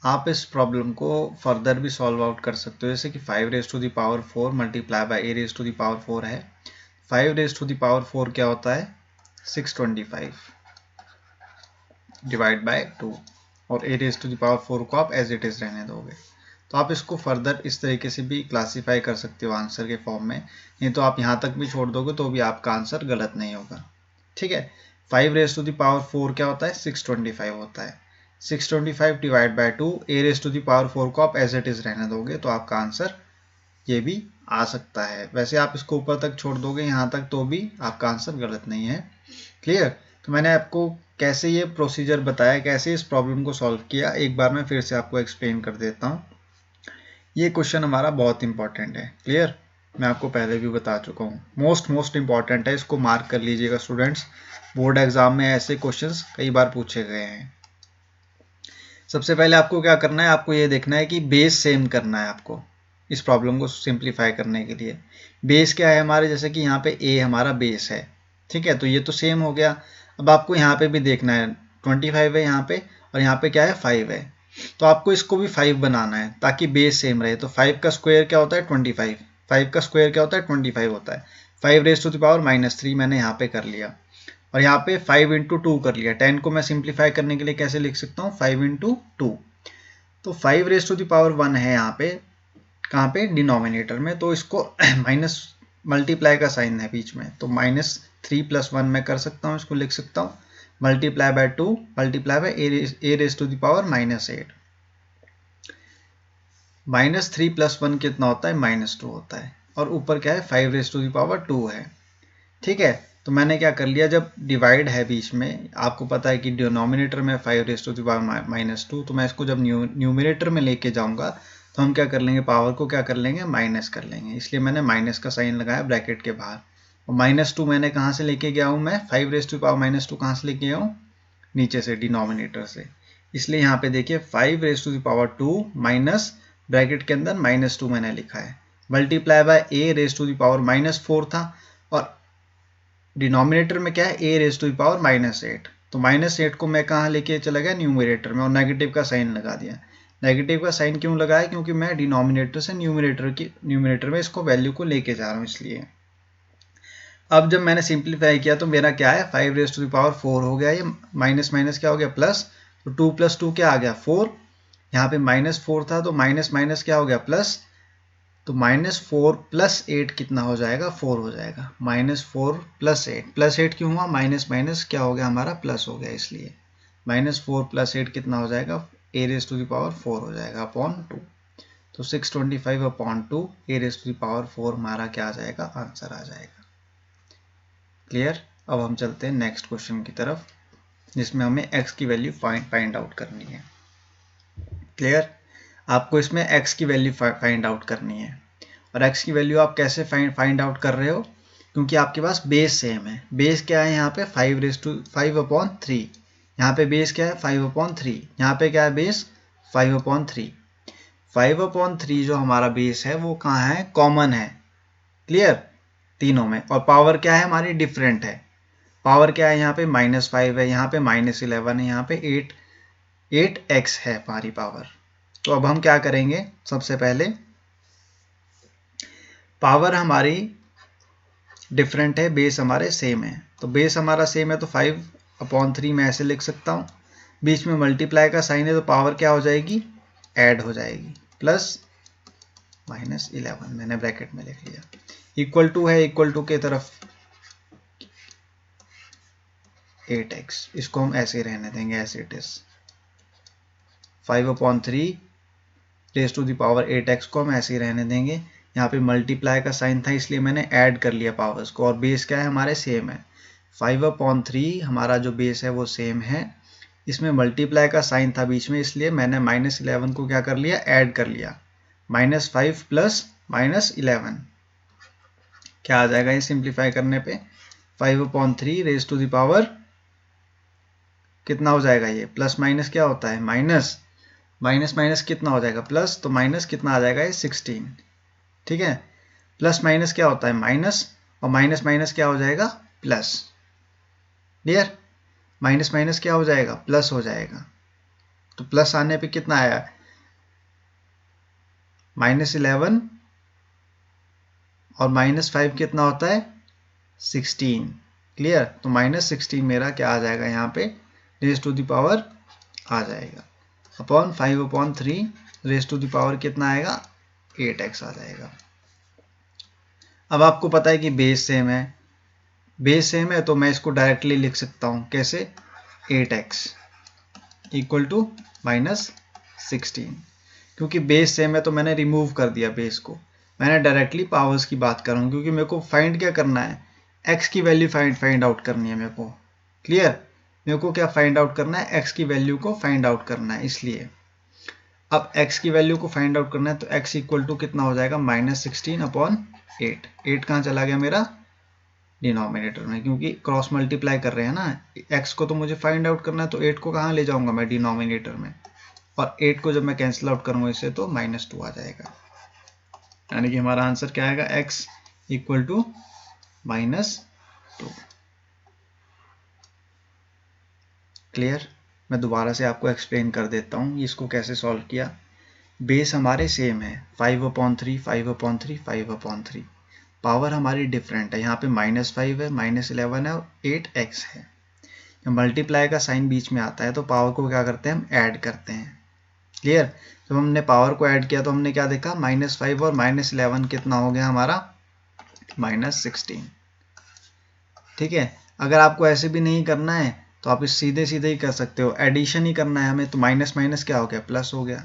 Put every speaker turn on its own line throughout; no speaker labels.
आप इस प्रॉब्लम को फर्दर भी सॉल्व आउट कर सकते हो, जैसे कि 5 raise to the power 4 multiply by A raise to the power 4 है। 5 रेज टू द पावर 4 क्या होता है 625 डिवाइड बाय 2, और ए रेज टू द पावर 4 को आप एज इट इज रहने दोगे। तो आप इसको फर्दर इस तरीके से भी क्लासीफाई कर सकते हो आंसर के फॉर्म में, नहीं तो आप यहाँ तक भी छोड़ दोगे तो भी आपका आंसर गलत नहीं होगा। ठीक है, 5 रेज टू द पावर 4 क्या होता है 625 होता है। 625 divide by 2, A raise to the power 4 को आप एज इट इज रहने दोगे तो आपका आंसर ये भी आ सकता है। वैसे आप इसको ऊपर तक छोड़ दोगे यहाँ तक तो भी आपका आंसर गलत नहीं है। क्लियर? तो मैंने आपको कैसे ये प्रोसीजर बताया, कैसे इस प्रॉब्लम को सॉल्व किया, एक बार मैं फिर से आपको एक्सप्लेन कर देता हूँ। ये क्वेश्चन हमारा बहुत इंपॉर्टेंट है। क्लियर? मैं आपको पहले भी बता चुका हूँ, मोस्ट इंपॉर्टेंट है, इसको मार्क कर लीजिएगा स्टूडेंट्स। बोर्ड एग्जाम में ऐसे क्वेश्चंस कई बार पूछे गए हैं। सबसे पहले आपको क्या करना है, आपको ये देखना है कि बेस सेम करना है आपको इस प्रॉब्लम को सिंप्लीफाई करने के लिए। बेस क्या है हमारे, जैसे कि यहाँ पे ए हमारा बेस है, ठीक है, तो ये तो सेम हो गया। अब आपको यहाँ पे भी देखना है 25 है यहाँ पे, और यहाँ पे क्या है 5 है, तो आपको इसको भी 5 बनाना है ताकि बेस सेम रहे। तो 5 का स्क्वायर क्या होता है 25, 5 का स्क्वायर क्या होता है 25 होता है। 5 रेज टू द पावर -3 मैंने यहाँ पे कर लिया, और यहाँ पे 5 इंटू 2 कर लिया। 10 को मैं सिंप्लीफाई करने के लिए कैसे लिख सकता हूँ 5 इंटू 2, तो 5 रेज टू द पावर 1 है यहाँ पे, कहाँ पे डिनोमिनेटर में, तो इसको माइनस मल्टीप्लाई का साइन है बीच में, तो -3 + 1 मैं कर सकता हूँ, इसको लिख सकता हूँ multiply by 2 multiply by A raise to the power -8। -3 + 1 कितना होता है -2 होता है, और ऊपर क्या है 5 रेज टू द पावर 2 है। ठीक है, तो मैंने क्या कर लिया, जब डिवाइड है बीच में, आपको पता है कि डिनोमिनेटर में 5 रेज टू द पावर -2, तो मैं इसको जब न्यूमिनेटर में लेके जाऊंगा तो हम क्या कर लेंगे, पावर को क्या कर लेंगे माइनस कर लेंगे, इसलिए मैंने माइनस का साइन लगाया ब्रैकेट के बाहर। और -2 मैंने कहाँ से लेके गया हूँ, मैं 5 रेज टू पावर -2 कहाँ से लेके गया हूँ, नीचे से डिनोमिनेटर से, इसलिए यहाँ पे देखिए 5 raise to the power 2 minus bracket के अंदर -2 मैंने लिखा है, multiply by A raise to the power -4 था, और डिनोमिनेटर में क्या है A raise to the power -8, तो -8 को मैं कहाँ लेके चला गया न्यूमरेटर में, और नेगेटिव का साइन लगा दिया। नेगेटिव का साइन क्यों लगाया, क्योंकि मैं डिनोमिनेटर से न्यूमरेटर में इसको वैल्यू को लेके जा रहा हूँ इसलिए। अब जब मैंने सिंप्लीफाई किया तो मेरा क्या है 5 रेज टू द पावर 4 हो गया, ये माइनस माइनस क्या हो गया प्लस, तो 2 + 2 क्या आ गया 4, यहाँ पे -4 था तो माइनस माइनस क्या हो गया प्लस, तो -4 + 8 कितना हो जाएगा 4 हो जाएगा, -4 + 8, +8 क्यों हुआ, माइनस माइनस क्या हो गया हमारा प्लस हो गया, इसलिए -4 + 8 कितना हो जाएगा A raise to the power 4 हो जाएगा अपॉन 2, तो 625 upon 2 A raise to the power 4 हमारा क्या आ जाएगा, आंसर आ जाएगा। क्लियर? अब हम चलते हैं नेक्स्ट क्वेश्चन की तरफ, जिसमें हमें x की वैल्यू फाइंड आउट करनी है। क्लियर? आपको इसमें x की वैल्यू फाइंड आउट करनी है, और x की वैल्यू आप कैसे फाइंड आउट कर रहे हो, क्योंकि आपके पास बेस सेम है। बेस क्या है यहाँ पे 5/3, यहाँ पे बेस क्या है 5/3, यहाँ पे क्या है बेस 5/3। 5/3 जो हमारा बेस है वो कहाँ है, कॉमन है। क्लियर? तीनों में, और पावर क्या है हमारी डिफरेंट है। पावर क्या है यहाँ पे -5 है, यहाँ पे -11 है, यहाँ पे 8x है हमारी पावर। तो अब हम क्या करेंगे, सबसे पहले पावर हमारी डिफरेंट है, बेस हमारे सेम है, तो बेस हमारा सेम है तो 5/3 मैं ऐसे लिख सकता हूँ, बीच में मल्टीप्लाई का साइन है तो पावर क्या हो जाएगी ऐड हो जाएगी, प्लस -11 मैंने ब्रैकेट में लिख लिया, इक्वल टू है, इक्वल टू के तरफ 8x, इसको हम ऐसे रहने देंगे ऐसे it is. 5/3 raise to the power 8x को हम ऐसे ही रहने देंगे, यहाँ पे मल्टीप्लाई का साइन था इसलिए मैंने ऐड कर लिया पावर्स को, और बेस क्या है हमारे सेम है। 5/3 हमारा जो बेस है वो सेम है, इसमें मल्टीप्लाई का साइन था बीच में इसलिए मैंने -11 को क्या कर लिया ऐड कर लिया, -5 + -11 क्या आ जाएगा ये सिंप्लीफाई करने पे 5/3 रेज टू द पावर कितना हो जाएगा, ये प्लस माइनस क्या होता है माइनस, माइनस माइनस कितना हो जाएगा प्लस, तो माइनस कितना आ जाएगा ये 16। ठीक है, प्लस माइनस क्या होता है माइनस, और माइनस माइनस क्या हो जाएगा प्लस। क्लियर? माइनस माइनस क्या हो जाएगा प्लस हो जाएगा। तो प्लस आने पे कितना आया, -11 और -5 कितना होता है 16। क्लियर, तो -16 मेरा क्या आ जाएगा यहाँ पे, रेज टू द पावर आ जाएगा upon 5/3 raise to the power कितना आएगा 8x आ जाएगा। अब आपको पता है कि बेस सेम है, बेस सेम है तो मैं इसको डायरेक्टली लिख सकता हूँ कैसे, 8x इक्वल टू -16। क्योंकि बेस सेम है तो मैंने रिमूव कर दिया बेस को, मैंने डायरेक्टली पावर्स की बात कर रहा हूँ क्योंकि मेरे को फाइंड क्या करना है, x की वैल्यू फाइंड आउट करनी है मेरे को। क्लियर, मेरे को क्या फाइंड आउट करना है, x की वैल्यू को फाइंड आउट करना है। इसलिए अब x की वैल्यू को फाइंड आउट करना है तो x इक्वल टू कितना हो जाएगा -16/8। 8 कहाँ चला गया मेरा डिनोमिनेटर में, क्योंकि क्रॉस मल्टीप्लाई कर रहे हैं ना, x को तो मुझे फाइंड आउट करना है तो 8 को कहाँ ले जाऊंगा मैं डिनोमिनेटर में, और 8 को जब मैं कैंसिल आउट करूंगा इससे तो -2 आ जाएगा। यानी कि हमारा आंसर क्या आएगा, x इक्वल टू -2। क्लियर, मैं दोबारा से आपको एक्सप्लेन कर देता हूँ इसको कैसे सॉल्व किया। बेस हमारे सेम है 5/3 5/3 5/3, पावर हमारी डिफरेंट है, यहाँ पे -5 है -11 है और 8x है। जब मल्टीप्लाई का साइन बीच में आता है तो पावर को क्या करते हैं हम ऐड करते हैं। क्लियर, जब हमने पावर को ऐड किया तो हमने क्या देखा, -5 और -11 कितना हो गया हमारा -16। ठीक है, अगर आपको ऐसे भी नहीं करना है तो आप इस सीधे सीधे ही कर सकते हो, एडिशन ही करना है हमें, तो माइनस माइनस क्या हो गया प्लस हो गया।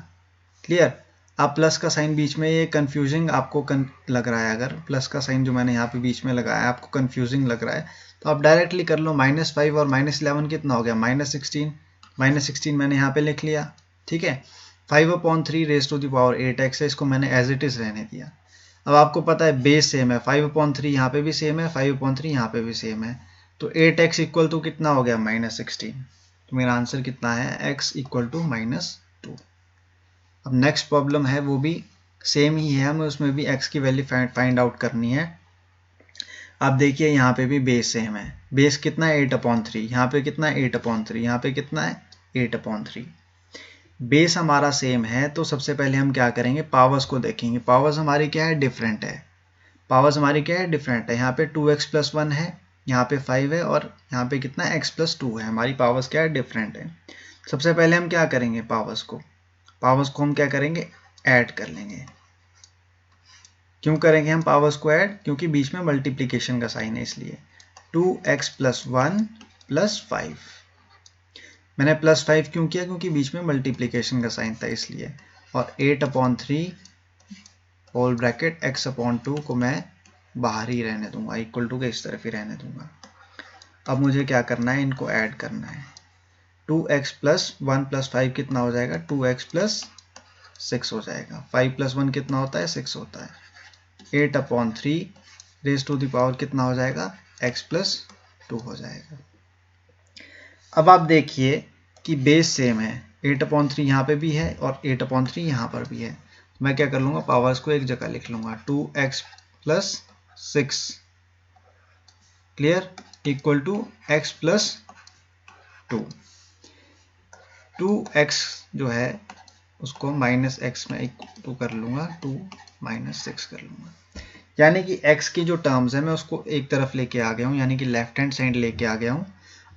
क्लियर, अब प्लस का साइन बीच में ये कंफ्यूजिंग आपको लग रहा है, अगर प्लस का साइन जो मैंने यहाँ पे बीच में लगाया आपको कंफ्यूजिंग लग रहा है तो आप डायरेक्टली कर लो, -5 और -11 कितना हो गया -16, -16 मैंने यहाँ पे लिख लिया। ठीक है, 5/3 raise to the power 8x है, इसको मैंने एज इट इज रहने दिया। अब आपको पता है बेस सेम है, 5/3 यहाँ पे भी सेम है, 5/3 यहाँ पे भी सेम है, तो 8x इक्वल टू कितना हो गया -16। तो मेरा आंसर कितना है, x इक्वल टू -2। अब नेक्स्ट प्रॉब्लम है वो भी सेम ही है, हमें उसमें भी x की वैल्यू फाइंड आउट करनी है। आप देखिए यहाँ पे भी बेस सेम है, बेस कितना है 8/3, यहाँ पे कितना है 8/3, यहाँ पे कितना है 8/3। बेस हमारा सेम है तो सबसे पहले हम क्या करेंगे, पावर्स को देखेंगे। पावर्स हमारी क्या है, डिफरेंट है, पावर्स हमारी क्या है डिफरेंट है। यहाँ पे 2x + 1 है, यहाँ पे 5 है और यहाँ पे कितना है x + 2 है, हमारी पावर्स क्या है डिफरेंट है। सबसे पहले हम क्या करेंगे, पावर्स को हम क्या करेंगे ऐड कर लेंगे। क्यों करेंगे हम पावर्स को ऐड, क्योंकि बीच में मल्टीप्लिकेशन का साइन है, इसलिए 2x + 1 + 5। मैंने +5 क्यों किया, क्योंकि बीच में मल्टीप्लिकेशन का साइन था इसलिए, और 8/3 होल ब्रैकेट x/2 को मैं बाहर ही रहने दूंगा, इक्वल टू के इस तरफ ही रहने दूंगा। अब मुझे क्या करना है, इनको ऐड करना है। 2x + 1 + 5 कितना हो जाएगा, 2x + 6 हो जाएगा। 5 + 1 कितना होता है 6 होता है। 8/3 रेज टू द पावर कितना हो जाएगा, x + 2 हो जाएगा। अब आप देखिए कि बेस सेम है, 8/3 यहाँ पे भी है और 8/3 यहाँ पर भी है, तो मैं क्या कर लूँगा, पावर्स को एक जगह लिख लूँगा, 2x + 6 clear equal to x + 2। 2x जो है उसको -x में इक्वल टू कर लूँगा, 2 - 6 कर लूँगा, यानी कि x की जो टर्म्स है मैं उसको एक तरफ लेके आ गया हूँ, यानी कि लेफ्ट हैंड साइड लेके आ गया हूँ,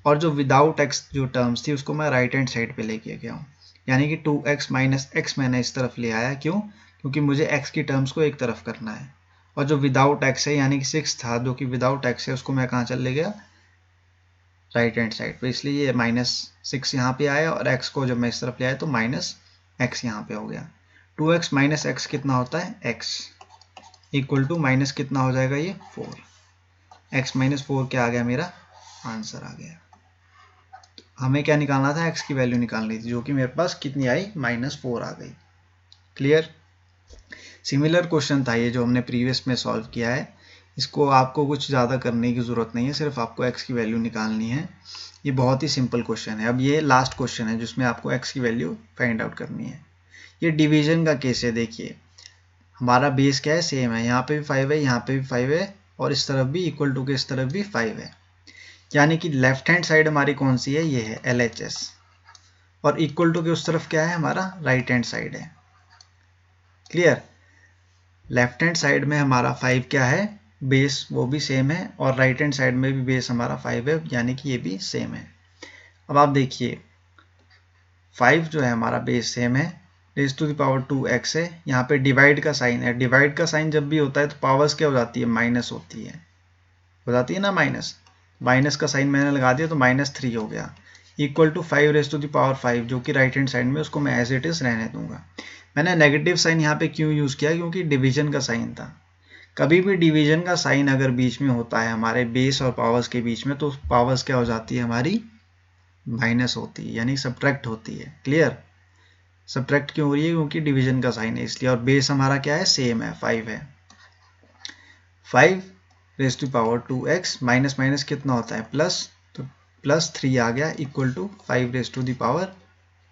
और जो विदाउट x जो टर्म्स थी उसको मैं राइट हैंड साइड पे लेके गया हूँ, यानी कि 2x - x मैंने इस तरफ ले आया। क्यों, क्योंकि मुझे x की टर्म्स को एक तरफ करना है, और जो विदाउट x है यानी कि 6 था जो कि विदाउट x है उसको मैं कहाँ चल ले गया, राइट हैंड साइड पे, इसलिए ये -6 यहाँ पे आया, और x को जब मैं इस तरफ ले आया तो -x यहाँ पे हो गया। 2x - x कितना होता है, x इक्वल टू माइनस कितना हो जाएगा ये 4, x - 4 क्या आ गया, मेरा आंसर आ गया। तो हमें क्या निकालना था, x की वैल्यू निकालनी थी, जो कि मेरे पास कितनी आई -4 आ गई। क्लियर, सिमिलर क्वेश्चन था ये जो हमने प्रीवियस में सॉल्व किया है, इसको आपको कुछ ज़्यादा करने की ज़रूरत नहीं है, सिर्फ आपको x की वैल्यू निकालनी है। ये बहुत ही सिंपल क्वेश्चन है। अब ये लास्ट क्वेश्चन है जिसमें आपको x की वैल्यू फाइंड आउट करनी है। ये डिवीजन का केस है, देखिए हमारा बेस क्या है सेम है, यहाँ पे भी 5 है, यहाँ पे भी 5 है, और इस तरफ भी इक्वल टू के इस तरफ भी 5 है, यानी कि लेफ्ट हैंड साइड हमारी कौन सी है, ये है LHS, और इक्वल टू के उस तरफ क्या है, हमारा राइट हैंड साइड है। क्लियर? लेफ्ट हैंड साइड में हमारा 5 क्या है, बेस, वो भी सेम है, और राइट हैंड साइड में भी बेस हमारा 5 है, यानी कि ये भी सेम है। अब आप देखिए 5 जो है हमारा बेस सेम है, raise to the power 2x है, यहाँ पे डिवाइड का साइन है। डिवाइड का साइन जब भी होता है तो पावर्स क्या हो जाती है, माइनस होती है, हो जाती है ना माइनस। माइनस का साइन मैंने लगा दिया तो -3 हो गया, equal to 5 raise to the power 5, जो कि राइट हैंड साइड में, उसको मैं एज इट इज रहने दूंगा। मैंने नेगेटिव साइन यहाँ पे क्यों यूज़ किया, क्योंकि डिवीजन का साइन था। कभी भी डिवीजन का साइन अगर बीच में होता है हमारे बेस और पावर्स के बीच में, तो पावर्स क्या हो जाती है हमारी, माइनस होती है, यानी सब्ट्रैक्ट होती है। क्लियर? सब्ट्रैक्ट क्यों हो रही है, क्योंकि डिवीजन का साइन है इसलिए, और बेस हमारा क्या है, सेम है, 5 है। 5 raise to power 2x, minus minus कितना होता है, प्लस, तो +3 आ गया, equal to 5 raise to the power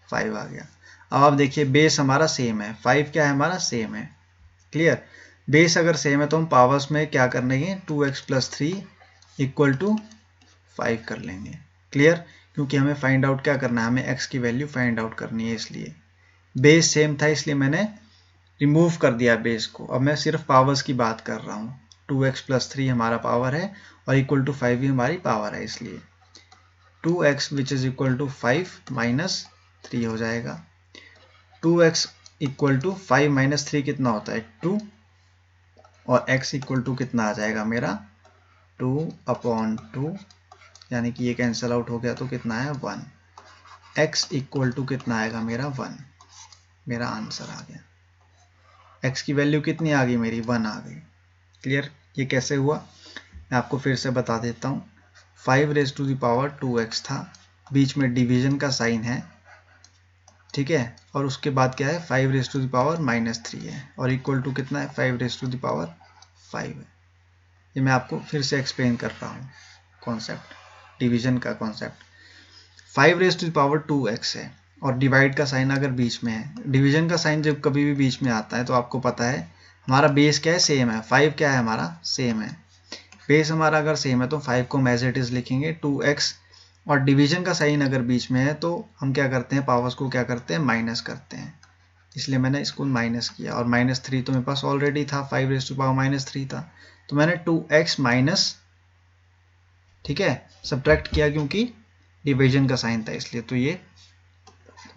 5 आ गया। अब आप देखिए बेस हमारा सेम है, 5 क्या है हमारा, सेम है। क्लियर? बेस अगर सेम है तो हम पावर्स में क्या कर लेंगे, 2x + 3 इक्वल टू 5 कर लेंगे। क्लियर? क्योंकि हमें फाइंड आउट क्या करना है, हमें x की वैल्यू फाइंड आउट करनी है, इसलिए बेस सेम था, इसलिए मैंने रिमूव कर दिया बेस को। अब मैं सिर्फ पावर्स की बात कर रहा हूँ। 2x + 3 हमारा पावर है और इक्वल टू 5 भी हमारी पावर है, इसलिए 2x which is equal to 5 - 3 हो जाएगा। 2x इक्वल टू 5 - 3 कितना होता है, 2, और x इक्वल टू कितना आ जाएगा मेरा, 2/2, यानी कि ये कैंसिल आउट हो गया तो कितना है, 1। x इक्वल टू कितना आएगा मेरा, 1। मेरा आंसर आ गया। x की वैल्यू कितनी आ गई मेरी, 1 आ गई। क्लियर? ये कैसे हुआ, मैं आपको फिर से बता देता हूँ। 5 raise to the power 2x था, बीच में डिवीजन का साइन है, ठीक है, और उसके बाद क्या है, 5 रेज़ टू द पावर -3 है, और इक्वल टू कितना है, 5 रेज़ टू द पावर 5 है। ये मैं आपको फिर से एक्सप्लेन कर रहा हूँ कॉन्सेप्ट, डिवीजन का concept. 5 raise to the power 2x है, और डिवाइड का साइन अगर बीच में है, डिवीजन का साइन जब कभी भी बीच में आता है तो आपको पता है हमारा बेस क्या है, सेम है, 5 क्या है हमारा, सेम है। बेस हमारा अगर सेम है तो 5 को हम एज इट इज लिखेंगे 2x, और डिवीजन का साइन अगर बीच में है तो हम क्या करते हैं, पावर्स को क्या करते हैं, माइनस करते हैं, इसलिए मैंने इसको माइनस किया, और -3 तो मेरे पास ऑलरेडी था, 5 रेज़ टू पावर -3 था, तो मैंने 2x माइनस, ठीक है, सब्ट्रैक्ट किया, क्योंकि डिवीजन का साइन था इसलिए, तो ये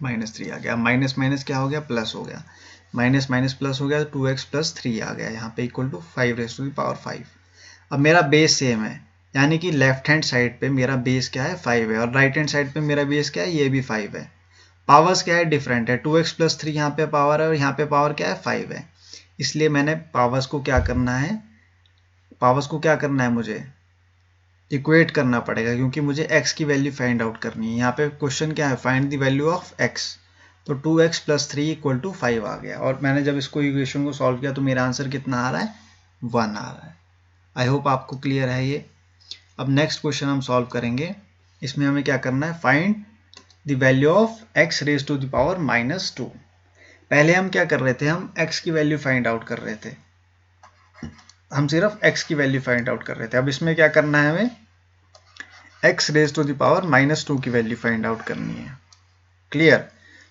-3 आ गया। माइनस माइनस क्या हो गया, प्लस हो गया, माइनस माइनस प्लस हो गया, 2x + 3 आ गया यहाँ पे, equal to 5 raise to the power 5। अब मेरा बेस सेम है, यानी कि लेफ्ट हैंड साइड पे मेरा बेस क्या है, 5 है, और राइट हैंड साइड पे मेरा बेस क्या है, ये भी 5 है। पावर्स क्या है, डिफरेंट है, 2x + 3 यहाँ पे पावर है और यहाँ पे पावर क्या है, 5 है, इसलिए मैंने पावर्स को क्या करना है, पावर्स को क्या करना है, मुझे इक्वेट करना पड़ेगा, क्योंकि मुझे x की वैल्यू फाइंड आउट करनी है। यहाँ पे क्वेश्चन क्या है, find the value of x, तो 2x + 3 = 5 आ गया, और मैंने जब इसको इक्वेशन को सॉल्व किया तो मेरा आंसर कितना आ रहा है, 1 आ रहा है। आई होप आपको क्लियर है ये। अब नेक्स्ट क्वेश्चन हम सॉल्व करेंगे, इसमें हमें क्या करना है, find the value of x raise to the power -2। पहले हम क्या कर रहे थे, हम x की वैल्यू फाइंड आउट कर रहे थे, हम सिर्फ x की वैल्यू फाइंड आउट कर रहे थे। अब इसमें क्या करना है, हमें x raise to the power -2 की वैल्यू फाइंड आउट करनी है। क्लियर?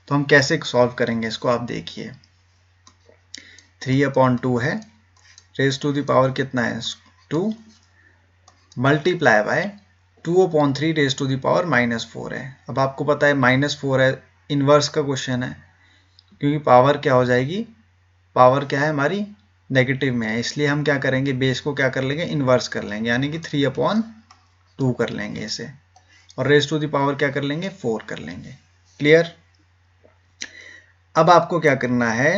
तो हम कैसे सॉल्व करेंगे इसको, आप देखिए, 3/2 है, रेज़ टू द पावर कितना है, 2, multiply by 2/3 raise to the power -4 है। अब आपको पता है -4 है, इन्वर्स का क्वेश्चन है, क्योंकि पावर क्या हो जाएगी, पावर क्या है हमारी, नेगेटिव में है, इसलिए हम क्या करेंगे, बेस को क्या कर लेंगे, इन्वर्स कर लेंगे, यानी कि 3/2 कर लेंगे इसे, और रेज़ टू द पावर क्या कर लेंगे, 4 कर लेंगे। क्लियर? अब आपको क्या करना है,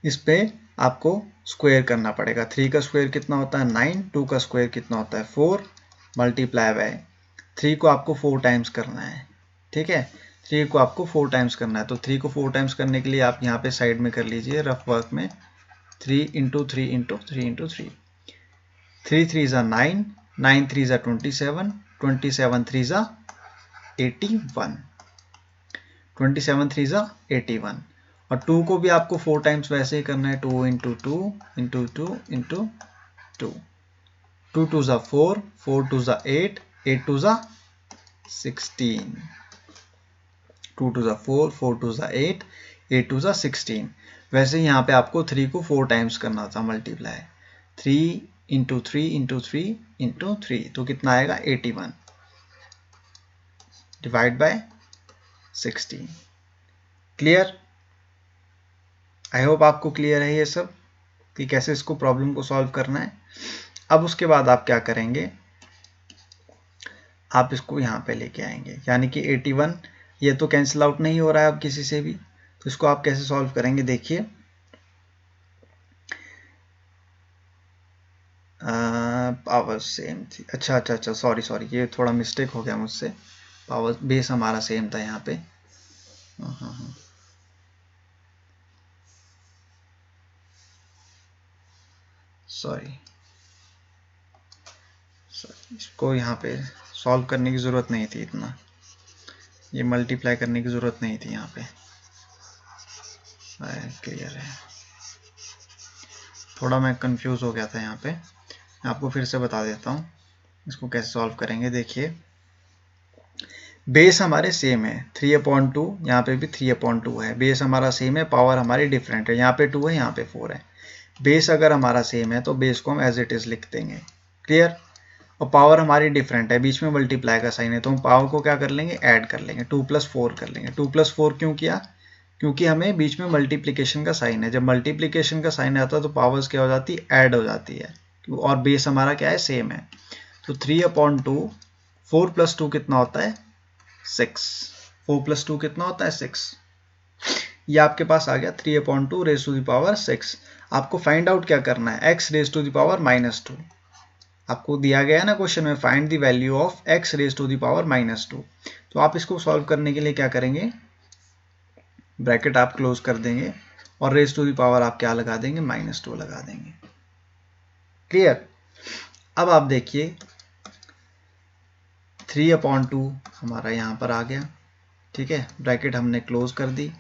इस पे आपको स्क्वायर करना पड़ेगा। 3 का स्क्वायर कितना होता है, 9, 2 का स्क्वायर कितना होता है, 4, मल्टीप्लाई बाय 3 को आपको 4 टाइम्स करना है, ठीक है, 3 को आपको 4 टाइम्स करना है, तो 3 को 4 टाइम्स करने के लिए आप यहाँ पे साइड में कर लीजिए रफ वर्क में, 3 × 3 × 3 × 3, 3 3 ज़ा 9, 9 3 ज़ा 27, 27 3 ज़ा 81, 27 3 ज़ा 81, और 2 को भी आपको 4 टाइम्स वैसे ही करना है, 2 × 2 × 2 × 2, 2 2 ज़ा 4, 4 2 ज़ा 8, 8 2 ज़ा 16, 2 टू ज़ा 4, 4 टू ज़ा 8, 8 टू ज़ा 16। वैसे यहाँ पे आपको 3 को 4 टाइम्स करना था मल्टीप्लाई, 3 इंटू 3 इंटू 3 इंटू 3, तो कितना आएगा 81 divide by 16। Clear? I hope आपको क्लियर है ये सब कि कैसे इसको प्रॉब्लम को सॉल्व करना है। अब उसके बाद आप क्या करेंगे, आप इसको यहाँ पे लेके आएंगे, यानी कि 81 ये तो कैंसिल आउट नहीं हो रहा है अब किसी से भी, तो इसको आप कैसे सॉल्व करेंगे देखिए। पावर सेम थी, अच्छा सॉरी ये थोड़ा मिस्टेक हो गया मुझसे, पावर बेस हमारा सेम था यहाँ पे। हाँ सॉरी, इसको यहाँ पे सॉल्व करने की ज़रूरत नहीं थी, इतना ये मल्टीप्लाई करने की ज़रूरत नहीं थी यहाँ पे। क्लियर है, थोड़ा मैं कंफ्यूज हो गया था यहाँ पे, मैं आपको फिर से बता देता हूँ इसको कैसे सॉल्व करेंगे। देखिए बेस हमारे सेम है 3/2, यहाँ पे भी 3/2 है, बेस हमारा सेम है, पावर हमारी डिफरेंट है, यहाँ पे 2 है यहाँ पे 4 है। बेस अगर हमारा सेम है तो बेस को हम एज इट इज लिख देंगे। क्लियर? और पावर हमारी डिफरेंट है, बीच में मल्टीप्लाई का साइन है, तो हम पावर को क्या कर लेंगे, ऐड कर लेंगे, 2 + 4 कर लेंगे। 2 + 4 क्यों किया, क्योंकि हमें बीच में मल्टीप्लिकेशन का साइन है, जब मल्टीप्लिकेशन का साइन आता है तो पावर्स क्या हो जाती है, ऐड हो जाती है, और बेस हमारा क्या है, सेम है। तो 3/2, 4 + 2 कितना होता है, 6, 4 + 2 कितना होता है, 6। ये आपके पास आ गया 3/2 रेज़ टू द पावर 6। आपको फाइंड आउट क्या करना है, x raise to the power -2। आपको दिया गया है ना क्वेश्चन में, find the value of x raise to the power -2। तो आप इसको सॉल्व करने के लिए क्या करेंगे, ब्रैकेट आप क्लोज कर देंगे और रेज़ टू द पावर आप क्या लगा देंगे, -2 लगा देंगे। क्लियर? अब आप देखिए 3/2 हमारा यहाँ पर आ गया, ठीक है, ब्रैकेट हमने क्लोज कर दी,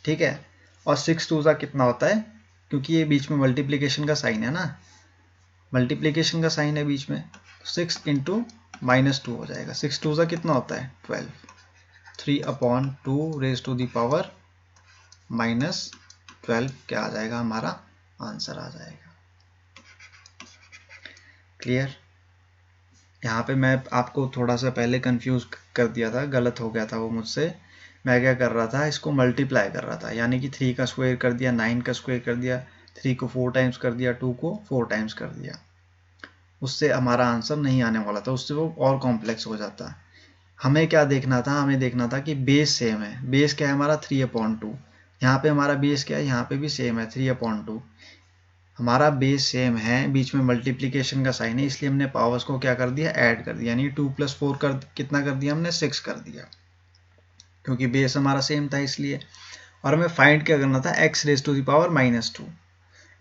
ठीक है, और 6 2 कितना होता है, क्योंकि ये बीच में मल्टीप्लिकेशन का साइन है ना, मल्टीप्लिकेशन का साइन है बीच में, 6 × -2 हो जाएगा, 6 2 कितना होता है, 12, 3/2 रेज़ टू द पावर -12 क्या आ जाएगा, हमारा आंसर आ जाएगा। क्लियर? यहाँ पे मैं आपको थोड़ा सा पहले कंफ्यूज कर दिया था, गलत हो गया था वो मुझसे। मैं क्या कर रहा था, इसको मल्टीप्लाई कर रहा था, यानी कि 3 का स्क्वायर कर दिया, 9 का स्क्वायर कर दिया, 3 को 4 टाइम्स कर दिया, 2 को 4 टाइम्स कर दिया, उससे हमारा आंसर नहीं आने वाला था, उससे वो और कॉम्प्लेक्स हो जाता। हमें क्या देखना था, हमें देखना था कि बेस सेम है, बेस क्या है हमारा 3/2, यहाँ पे हमारा बेस क्या है, यहाँ पे भी सेम है 3/2, हमारा बेस सेम है, बीच में मल्टीप्लिकेशन का साइन है, इसलिए हमने पावर्स को क्या कर दिया, ऐड कर दिया, यानी 2 + 4 कर कितना कर दिया हमने, 6 कर दिया, क्योंकि बेस हमारा सेम था इसलिए। और हमें फाइंड क्या करना था, x raise to the power -2,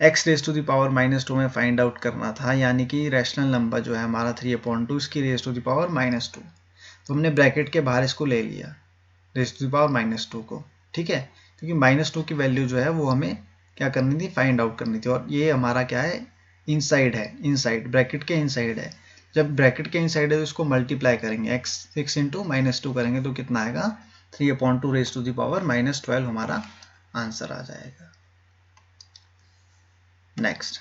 x raise to the power -2 में फाइंड आउट करना था, यानी कि रैशनल नंबर जो है हमारा 3/2 इसकी रेज़ टू द पावर -2, तो हमने ब्रैकेट के बाहर इसको ले लिया रेज़ टू द पावर -2 को, ठीक है, क्योंकि -2 की वैल्यू जो है वो हमें क्या करनी थी, फाइंड आउट करनी थी, और ये हमारा क्या है, इनसाइड है, इनसाइड ब्रैकेट के इनसाइड है। जब ब्रैकेट के इनसाइड है तो इसको मल्टीप्लाई करेंगे, x 6 × -2 करेंगे तो कितना आएगा, 3/2 रेज़ टू द पावर -12 हमारा आंसर आ जाएगा। Next,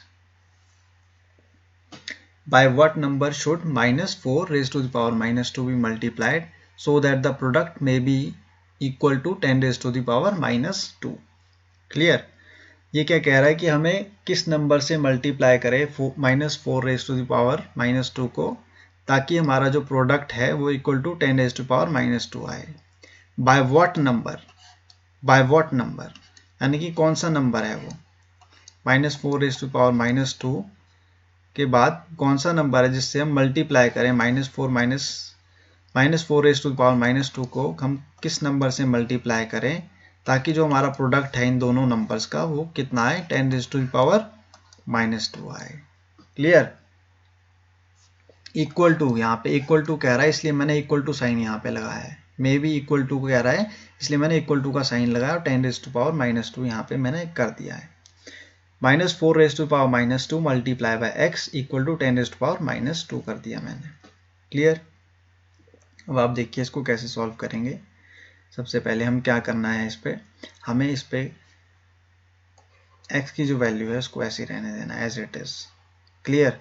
by what number should -4 raise to the power -2 be multiplied so that the product may be equal to 10 raise to the power -2। Clear? ये क्या कह रहा है कि हमें किस नंबर से मल्टीप्लाई करें -4 रेज़ टू द पावर -2 को, ताकि हमारा जो प्रोडक्ट है वो equal to 10 raise to power -2 आए। By what number, by what number यानी कि कौन सा नंबर है वो, -4 रेज़ टू पावर -2 के बाद कौन सा नंबर है जिससे हम मल्टीप्लाई करें -4 रेज़ टू पावर -2 को हम किस नंबर से मल्टीप्लाई करें, ताकि जो हमारा प्रोडक्ट है इन दोनों नंबर्स का वो कितना आए, 10 रेज़ टू पावर -2 आए। क्लियर? इक्वल टू, यहाँ पे इक्वल टू कह रहा है इसलिए मैंने इक्वल टू साइन यहाँ पे लगाया है, मे बी इक्वल टू कह रहा है इसलिए मैंने इक्वल टू का साइन लगाया और 10 रेज़ टू पावर -2 यहाँ पे मैंने कर दिया है। -4 raise to power -2 multiply by x equal to 10 raise to power -2 कर दिया मैंने। क्लियर? अब आप देखिए इसको कैसे सॉल्व करेंगे। सबसे पहले हम क्या करना है, इस पे हमें इस पे x की जो वैल्यू है उसको ऐसे ही रहने देना एज इट इज। क्लियर।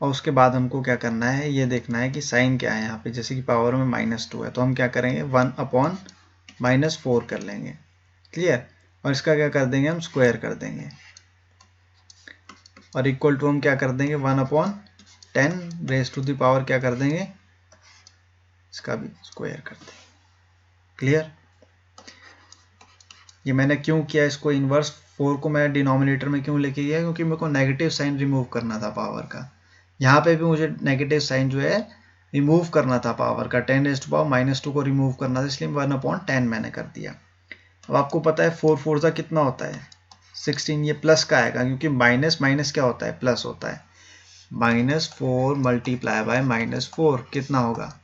और उसके बाद हमको क्या करना है, ये देखना है कि साइन क्या है यहाँ पे। जैसे कि पावर में -2 है तो हम क्या करेंगे 1/-4 कर लेंगे। क्लियर। और इसका क्या कर देंगे, हम स्क्वायर कर देंगे। और इक्वल टू हम क्या कर देंगे 1/10 रेज टू द पावर क्या कर देंगे, इसका भी स्क्वायर कर देंगे। क्लियर। ये मैंने क्यों किया, इसको इनवर्स 4 को मैं डिनोमिनेटर में क्यों लेके गया, क्योंकि मेरे को नेगेटिव साइन रिमूव करना था पावर का। यहाँ पे भी मुझे नेगेटिव साइन जो है रिमूव करना था पावर का, 10⁻² को रिमूव करना था, इसलिए 1/10 मैंने कर दिया। अब आपको पता है 4 4 का कितना होता है 16, ये प्लस का आएगा क्योंकि माइनस माइनस क्या होता है, प्लस होता है। -4 मल्टीप्लाई बाय -4 कितना होगा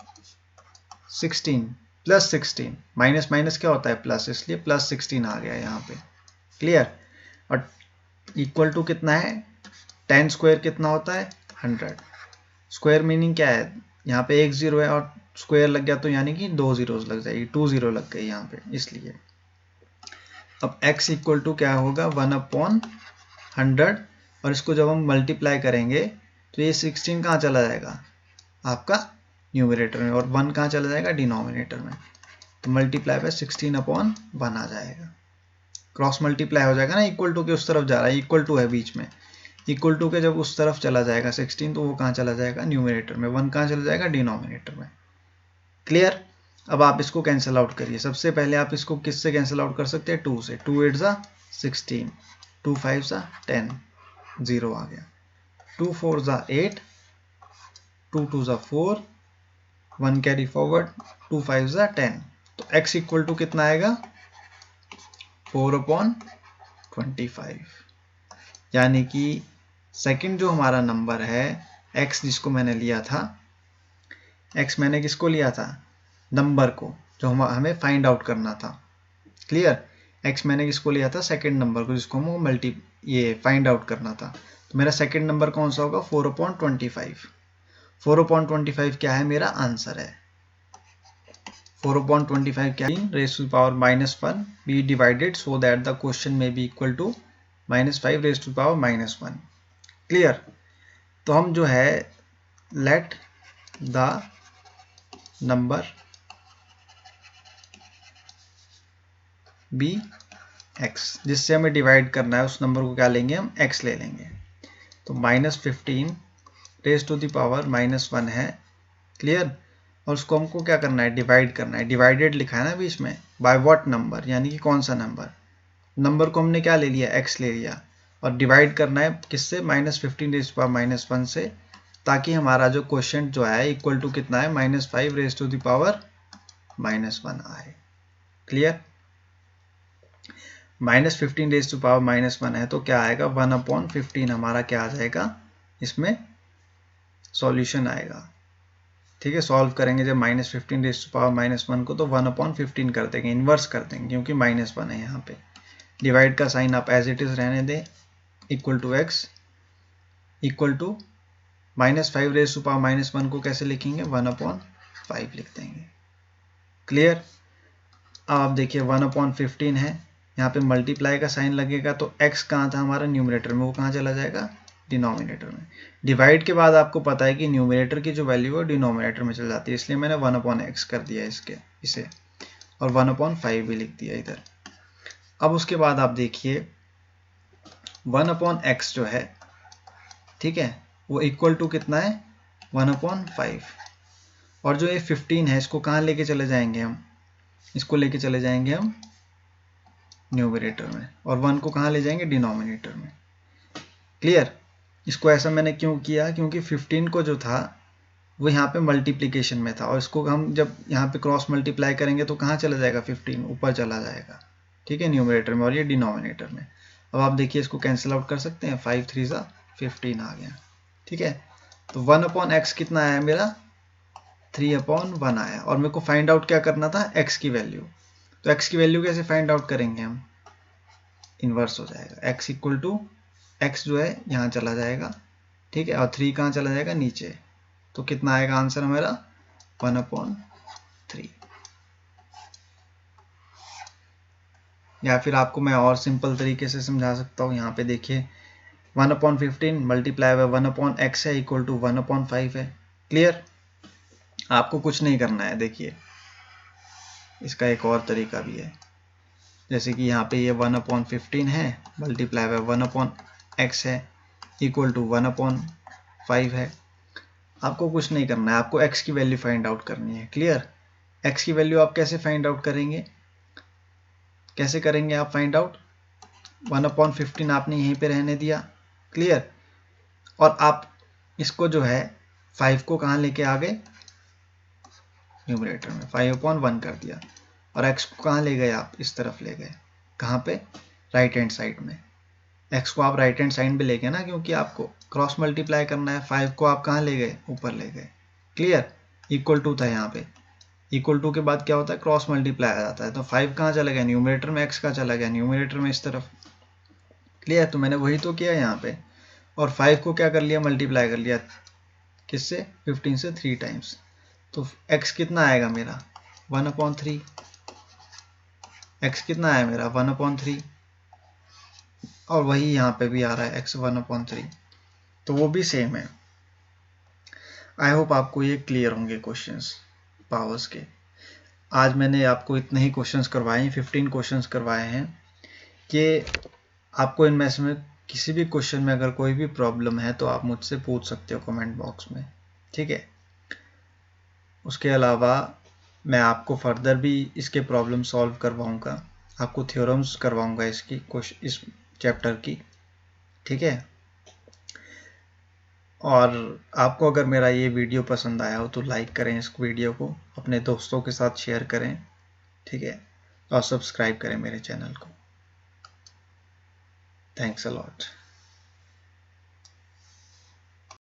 16 प्लस 16, माइनस माइनस क्या होता है प्लस, इसलिए +16 आ गया यहाँ पे। क्लियर। और इक्वल टू कितना है 10 स्क्वायर कितना होता है 100। स्क्वायर मीनिंग क्या है, यहाँ पे एक 0 है और स्क्वायर लग गया तो यानी कि 2 zeros लग जाएगी, 2 0 लग गई यहाँ पे, इसलिए। अब x इक्वल टू क्या होगा 1/100, और इसको जब हम मल्टीप्लाई करेंगे तो ये 16 कहाँ चला जाएगा आपका न्यूमरेटर में, और 1 कहाँ चला जाएगा डिनोमिनेटर में। तो मल्टीप्लाई बाय 16/1 आ जाएगा। क्रॉस मल्टीप्लाई हो जाएगा ना, इक्वल टू के उस तरफ जा रहा है, इक्वल टू है बीच में, इक्वल टू के जब उस तरफ चला जाएगा 16 तो वो कहाँ चला जाएगा न्यूमरेटर में, 1 कहाँ चला जाएगा डिनोमिनेटर में। क्लियर। अब आप इसको कैंसिल आउट करिए। सबसे पहले आप इसको किससे कैंसिल आउट कर सकते हैं, 2 से। 2 8 16, 2 5 10, 0 आ गया। 2 4 8, 2 2 4, 1 कैरी फॉरवर्ड, 2 5 10। तो x इक्वल टू कितना आएगा 4/25, यानी कि सेकंड जो हमारा नंबर है x जिसको मैंने लिया था, x मैंने किसको लिया था नंबर को जो हमें फाइंड आउट करना था। क्लियर। x मैंने किसको लिया था सेकंड नंबर को जिसको हम ये फाइंड आउट करना था। तो मेरा सेकंड नंबर कौन सा होगा 4/25। 4/25 क्या है मेरा आंसर है। 4/25 क्या है raise to power -1 be divided so that the question may be equal to -5 raise to power -1। Clear. तो हम जो है let the number be x, जिससे हमें डिवाइड करना है उस नंबर को क्या लेंगे हम x ले लेंगे। तो -15 रेज़ टू द पावर -1 है। क्लियर। और उसको हमको क्या करना है डिवाइड करना है, डिवाइडेड लिखा है ना बीच में, बाय व्हाट नंबर, यानी कि कौन सा नंबर। नंबर को हमने क्या ले लिया x ले लिया, और डिवाइड करना है किससे -15 रेज़ टू पावर -1 से, ताकि हमारा जो क्वेश्चन जो है इक्वल टू कितना है -5 रेज़ टू द पावर -1 आए। क्लियर। -15 रेज़ टू पावर -1 है तो क्या आएगा 1/15 हमारा क्या आ जाएगा इसमें सॉल्यूशन आएगा। ठीक है। सॉल्व करेंगे जब -15 रेज़ टू पावर -1 को तो 1/15 कर देंगे, इन्वर्स कर देंगे क्योंकि -1 है यहाँ पे। डिवाइड का साइन आप एज इट इज रहने दें, equal to x equal to -5 raise to power -1 को कैसे लिखेंगे 1/5 लिख देंगे। क्लियर। अब आप देखिए 1/15 है, यहाँ पे मल्टीप्लाई का साइन लगेगा तो x कहाँ था हमारा न्यूमरेटर में, वो कहाँ चला जाएगा डिनोमिनेटर में। डिवाइड के बाद आपको पता है कि न्यूमरेटर की जो वैल्यू है डिनोमिनेटर में चल जाती है, इसलिए मैंने 1/x कर दिया इसे, और 1/5 भी लिख दिया इधर। अब उसके बाद आप देखिए 1/x जो है, ठीक है, वो इक्वल टू कितना है 1/5, और जो ये 15 है इसको कहाँ लेके चले जाएंगे हम, इसको लेके चले जाएंगे हम न्यूमरेटर में, और 1 को कहाँ ले जाएंगे डिनोमिनेटर में। क्लियर। इसको ऐसा मैंने क्यों किया, क्योंकि 15 को जो था वो यहाँ पे मल्टीप्लिकेशन में था, और इसको हम जब यहाँ पे क्रॉस मल्टीप्लाई करेंगे तो कहाँ चला जाएगा 15 ऊपर चला जाएगा। ठीक है, न्यूमरेटर में, और ये डिनोमिनेटर में। अब आप देखिए इसको कैंसिल आउट कर सकते हैं, 5 3 15 आ गया। ठीक है। तो 1/x कितना आया मेरा 3/1 आया, और मेरे को फाइंड आउट क्या करना था x की वैल्यू। तो x की वैल्यू कैसे फाइंड आउट करेंगे हम, इन्वर्स हो जाएगा, x इक्वल टू x जो है यहाँ चला जाएगा, ठीक है, और 3 कहाँ चला जाएगा नीचे, तो कितना आएगा आंसर हमारा 1/3। या फिर आपको मैं और सिंपल तरीके से समझा सकता हूँ। यहाँ पे देखिए 1/15 मल्टीप्लाई बाय 1/x है इक्वल टू 1/5 है। क्लियर? आपको कुछ नहीं करना है। देखिए इसका एक और तरीका भी है, जैसे कि यहाँ पे ये 1/15 है मल्टीप्लाई बाय 1/x है इक्वल टू 1/5 है। आपको कुछ नहीं करना है, आपको x की वैल्यू फाइंड आउट करनी है। क्लियर? x की वैल्यू आप कैसे फाइंड आउट करेंगे? कैसे करेंगे आप फाइंड आउट? 1/15 आपने यहीं पे रहने दिया। क्लियर? और आप इसको जो है 5 को कहाँ लेके आ गए? न्यूमरेटर में 5/1 कर दिया। और x को कहाँ ले गए आप? इस तरफ ले गए। कहाँ पे? राइट हैंड साइड में। x को आप राइट हैंड साइड में ले गए ना, क्योंकि आपको क्रॉस मल्टीप्लाई करना है। 5 को आप कहाँ ले गए? ऊपर ले गए। क्लियर? इक्वल टू था यहाँ पे। इक्वल टू के बाद क्या होता है? क्रॉस मल्टीप्लाई आ जाता है। तो 5 कहाँ चला गया? न्यूमरेटर में। x का चला गया न्यूमरेटर में इस तरफ। क्लियर? तो मैंने वही तो किया यहाँ पे। और 5 को क्या कर लिया? मल्टीप्लाई कर लिया किससे? 15 से 3 टाइम्स। तो x कितना आएगा मेरा? 1/3। x कितना आया मेरा? 1/3। और वही यहाँ पे भी आ रहा है x 1/3। तो वो भी सेम है। आई होप आपको ये क्लियर होंगे क्वेश्चंस पावर्स के। आज मैंने आपको इतने ही क्वेश्चंस करवाए हैं, 15 क्वेश्चंस करवाए हैं कि आपको इनमें से किसी भी क्वेश्चन में अगर कोई भी प्रॉब्लम है तो आप मुझसे पूछ सकते हो कमेंट बॉक्स में। ठीक है? उसके अलावा मैं आपको फर्दर भी इसके प्रॉब्लम सॉल्व करवाऊंगा, आपको थ्योरम्स करवाऊंगा इसकी इस चैप्टर की। ठीक है? और आपको अगर मेरा ये वीडियो पसंद आया हो तो लाइक करें इस वीडियो को, अपने दोस्तों के साथ शेयर करें। ठीक है? और सब्सक्राइब करें मेरे चैनल को। Thanks a lot.